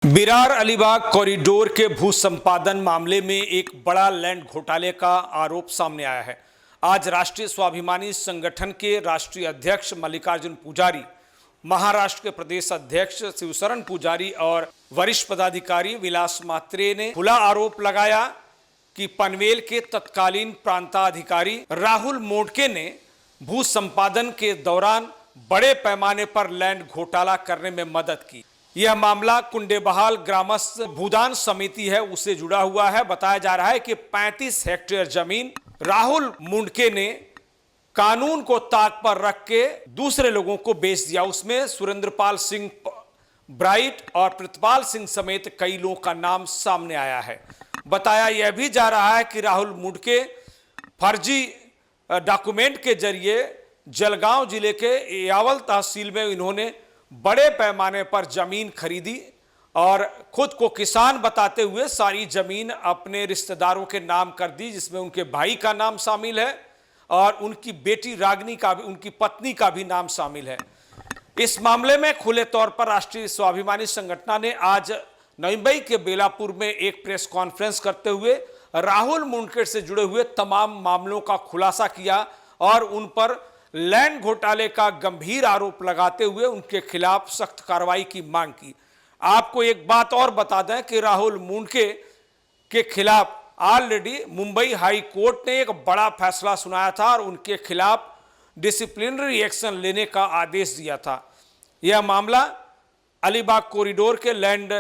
Virar Alibag corridor के भू संपादन मामले में एक बड़ा लैंड घोटाले का आरोप सामने आया है। आज राष्ट्रीय स्वाभिमानी संगठन के राष्ट्रीय अध्यक्ष मल्लिकार्जुन पुजारी, महाराष्ट्र के प्रदेश अध्यक्ष शिवशरण पुजारी और वरिष्ठ पदाधिकारी विलास मात्रे ने खुला आरोप लगाया कि पनवेल के तत्कालीन प्रांताधिकारी राहुल मोडके ने भू संपादन के दौरान बड़े पैमाने पर लैंड घोटाला करने में मदद की। यह मामला कुंडेबहाल ग्रामस्थ भूदान समिति है उससे जुड़ा हुआ है। बताया जा रहा है कि 35 हेक्टेयर जमीन राहुल मुंडके ने कानून को ताक पर रख के दूसरे लोगों को बेच दिया। उसमें सुरेंद्रपाल सिंह ब्राइट और प्रतिपाल सिंह समेत कई लोगों का नाम सामने आया है। बताया यह भी जा रहा है कि राहुल मुंडके फर्जी डॉक्यूमेंट के जरिए जलगांव जिले के यावल तहसील में इन्होंने बड़े पैमाने पर जमीन खरीदी और खुद को किसान बताते हुए सारी जमीन अपने रिश्तेदारों के नाम कर दी, जिसमें उनके भाई का नाम शामिल है और उनकी बेटी रागिनी का भी, उनकी पत्नी का भी नाम शामिल है। इस मामले में खुले तौर पर राष्ट्रीय स्वाभिमानी संगठन ने आज नवी मुंबई के बेलापुर में एक प्रेस कॉन्फ्रेंस करते हुए राहुल मुंडके से जुड़े हुए तमाम मामलों का खुलासा किया और उन पर लैंड घोटाले का गंभीर आरोप लगाते हुए उनके खिलाफ सख्त कार्रवाई की मांग की। आपको एक बात और बता दें कि राहुल मुंडके के खिलाफ ऑलरेडी मुंबई हाई कोर्ट ने एक बड़ा फैसला सुनाया था और उनके खिलाफ डिसिप्लिनरी एक्शन लेने का आदेश दिया था। यह मामला अलीबाग कॉरिडोर के लैंड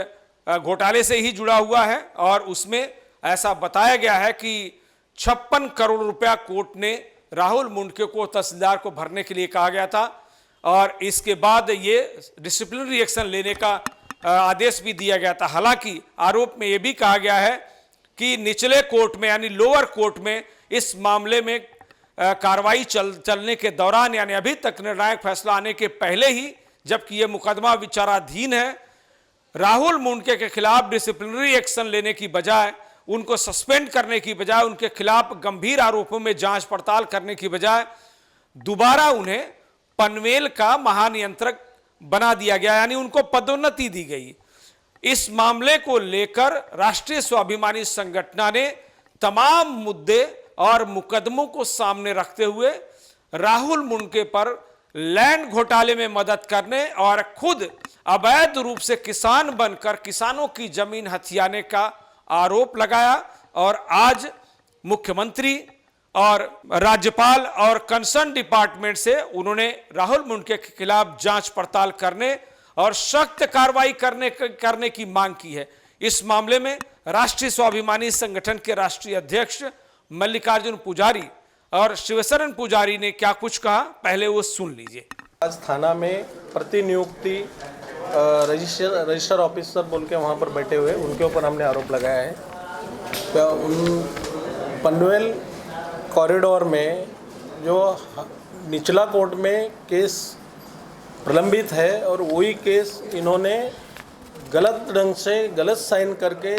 घोटाले से ही जुड़ा हुआ है और उसमें ऐसा बताया गया है कि 56 करोड़ रुपया कोर्ट ने राहुल मुंडके को तहसीलदार को भरने के लिए कहा गया था और इसके बाद ये डिसिप्लिनरी एक्शन लेने का आदेश भी दिया गया था। हालांकि आरोप में ये भी कहा गया है कि निचले कोर्ट में यानी लोअर कोर्ट में इस मामले में कार्रवाई चलने के दौरान यानी अभी तक निर्णायक फैसला आने के पहले ही, जबकि ये मुकदमा विचाराधीन है, राहुल मुंडके के खिलाफ डिसिप्लिनरी एक्शन लेने की बजाय, उनको सस्पेंड करने की बजाय, उनके खिलाफ गंभीर आरोपों में जांच पड़ताल करने की बजाय दोबारा उन्हें पनवेल का महानियंत्रक बना दिया गया, यानी उनको पदोन्नति दी गई। इस मामले को लेकर राष्ट्रीय स्वाभिमानी संगठन ने तमाम मुद्दे और मुकदमों को सामने रखते हुए राहुल मुंडके पर लैंड घोटाले में मदद करने और खुद अवैध रूप से किसान बनकर किसानों की जमीन हथियाने का आरोप लगाया और आज मुख्यमंत्री और राज्यपाल और कंसर्न डिपार्टमेंट से उन्होंने राहुल मुंडके के खिलाफ जांच पड़ताल करने और सख्त कार्रवाई करने की मांग की है। इस मामले में राष्ट्रीय स्वाभिमानी संगठन के राष्ट्रीय अध्यक्ष मल्लिकार्जुन पुजारी और शिवशरण पुजारी ने क्या कुछ कहा, पहले वो सुन लीजिए। आज थाना में प्रतिनियुक्ति रजिस्टर ऑफिसर बोल के वहाँ पर बैठे हुए उनके ऊपर हमने आरोप लगाया है। तो पनवेल कॉरिडोर में जो निचला कोर्ट में केस प्रलंबित है और वही केस इन्होंने गलत ढंग से गलत साइन करके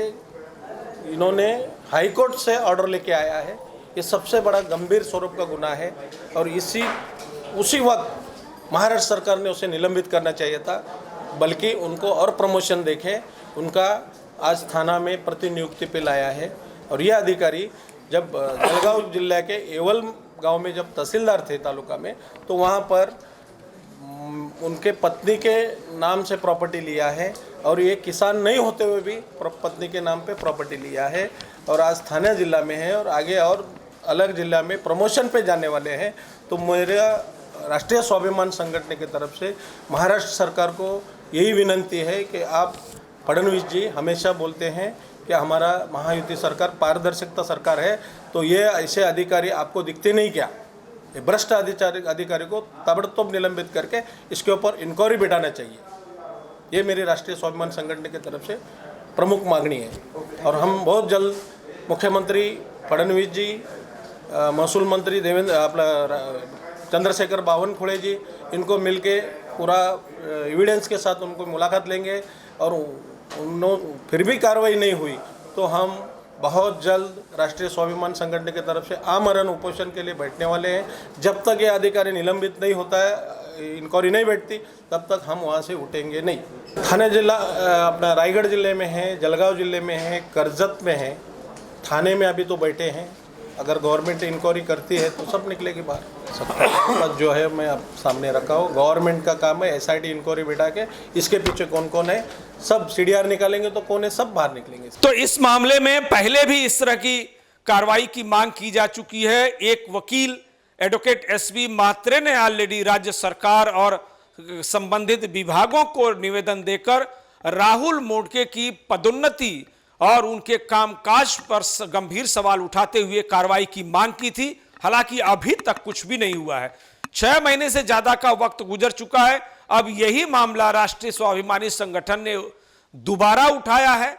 इन्होंने हाई कोर्ट से ऑर्डर लेके आया है। ये सबसे बड़ा गंभीर स्वरूप का गुनाह है और उसी वक्त महाराष्ट्र सरकार ने उसे निलंबित करना चाहिए था, बल्कि उनको और प्रमोशन देके उनका आज थाना में प्रतिनियुक्ति पे लाया है। और यह अधिकारी जब जलगांव जिले के एवल गांव में जब तहसीलदार थे तालुका में, तो वहां पर उनके पत्नी के नाम से प्रॉपर्टी लिया है और ये किसान नहीं होते हुए भी पत्नी के नाम पे प्रॉपर्टी लिया है और आज थाना जिला में है और आगे और अलग जिला में प्रमोशन पे जाने वाले हैं। तो मेरा राष्ट्रीय स्वाभिमान संगठन की तरफ से महाराष्ट्र सरकार को यही विनंती है कि आप फडणवीस जी हमेशा बोलते हैं कि हमारा महायुति सरकार पारदर्शिता सरकार है, तो ये ऐसे अधिकारी आपको दिखते नहीं क्या? ये भ्रष्ट अधिकारी को ताबड़तोड़ निलंबित करके इसके ऊपर इंक्वायरी बिठाना चाहिए। ये मेरी राष्ट्रीय स्वाभिमान संगठन की तरफ से प्रमुख मांगनी है और हम बहुत जल्द मुख्यमंत्री फडणवीस जी, महसूल मंत्री चंद्रशेखर बावनकुळे जी, इनको मिलके पूरा एविडेंस के साथ उनको मुलाकात लेंगे और फिर भी कार्रवाई नहीं हुई तो हम बहुत जल्द राष्ट्रीय स्वाभिमान संगठन की तरफ से आमरण उपोषण के लिए बैठने वाले हैं। जब तक ये अधिकारी निलंबित नहीं होता है इंक्वायरी नहीं बैठती तब तक हम वहाँ से उठेंगे नहीं। थाने जिला अपना रायगढ़ जिले में है, जलगांव जिले में है, कर्जत में है, थाने में अभी तो बैठे हैं। अगर गवर्नमेंट इंक्वायरी करती है तो सब निकलेगी बाहर। सबका बस जो है मैं अब सामने रखा हूँ, गवर्नमेंट का काम है SIT इंक्वायरी बैठा के इसके पीछे कौन कौन है सब CDR निकालेंगे तो कौन है सब बाहर निकलेंगे। तो इस मामले में पहले भी इस तरह की कार्रवाई की मांग की जा चुकी है। एक वकील एडवोकेट SV म्हात्रे ने ऑलरेडी राज्य सरकार और संबंधित विभागों को निवेदन देकर राहुल मोडके की पदोन्नति और उनके कामकाज पर गंभीर सवाल उठाते हुए कार्रवाई की मांग की थी। हालांकि अभी तक कुछ भी नहीं हुआ है। 6 महीने से ज्यादा का वक्त गुजर चुका है। अब यही मामला राष्ट्रीय स्वाभिमानी संगठन ने दोबारा उठाया है।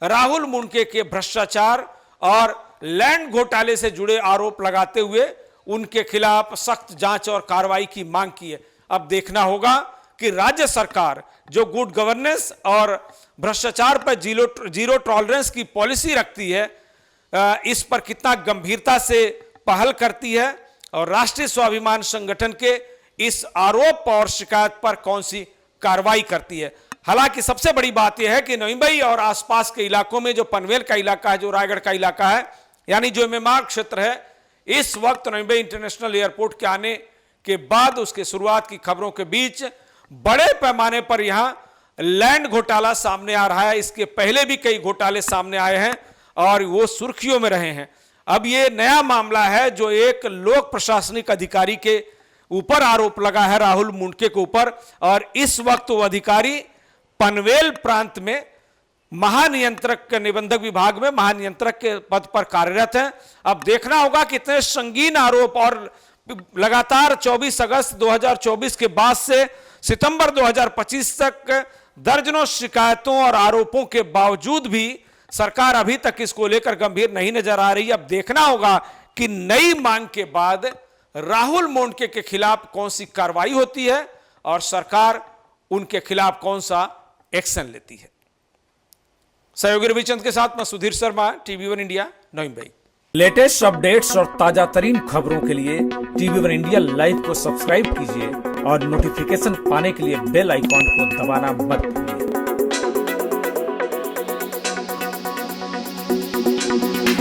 राहुल मोडके के भ्रष्टाचार और लैंड घोटाले से जुड़े आरोप लगाते हुए उनके खिलाफ सख्त जांच और कार्रवाई की मांग की है। अब देखना होगा कि राज्य सरकार जो गुड गवर्नेंस और भ्रष्टाचार पर जीरो टॉलरेंस की पॉलिसी रखती है, इस पर कितना गंभीरता से पहल करती है और राष्ट्रीय स्वाभिमान संगठन के इस आरोप और शिकायत पर कौन सी कार्रवाई करती है। हालांकि सबसे बड़ी बात यह है कि नवी मुंबई और आसपास के इलाकों में जो पनवेल का इलाका है, जो रायगढ़ का इलाका है, यानी जो MMR क्षेत्र है, इस वक्त नवी मुंबई इंटरनेशनल एयरपोर्ट के आने के बाद उसके शुरुआत की खबरों के बीच बड़े पैमाने पर यहां लैंड घोटाला सामने आ रहा है। इसके पहले भी कई घोटाले सामने आए हैं और वो सुर्खियों में रहे हैं। अब ये नया मामला है जो एक लोक प्रशासनिक अधिकारी के ऊपर आरोप लगा है, राहुल मोडके के ऊपर, और इस वक्त वो अधिकारी पनवेल प्रांत में महानियंत्रक के निबंधक विभाग में महानियंत्रक के पद पर कार्यरत हैं। अब देखना होगा कितने संगीन आरोप, और लगातार 24 अगस्त 2024 के बाद से सितंबर 2025 तक दर्जनों शिकायतों और आरोपों के बावजूद भी सरकार अभी तक इसको लेकर गंभीर नहीं नजर आ रही। अब देखना होगा कि नई मांग के बाद राहुल मोडके के खिलाफ कौन सी कार्रवाई होती है और सरकार उनके खिलाफ कौन सा एक्शन लेती है। सहयोगी रविचंद के साथ मैं Sudhir Sharma, TV1 India, Navi Mumbai. Latest updates और ताजा तरीन खबरों के लिए TV1 इंडिया लाइव को सब्सक्राइब कीजिए और नोटिफिकेशन पाने के लिए बेल आइकॉन को दबाना मत भूलिए।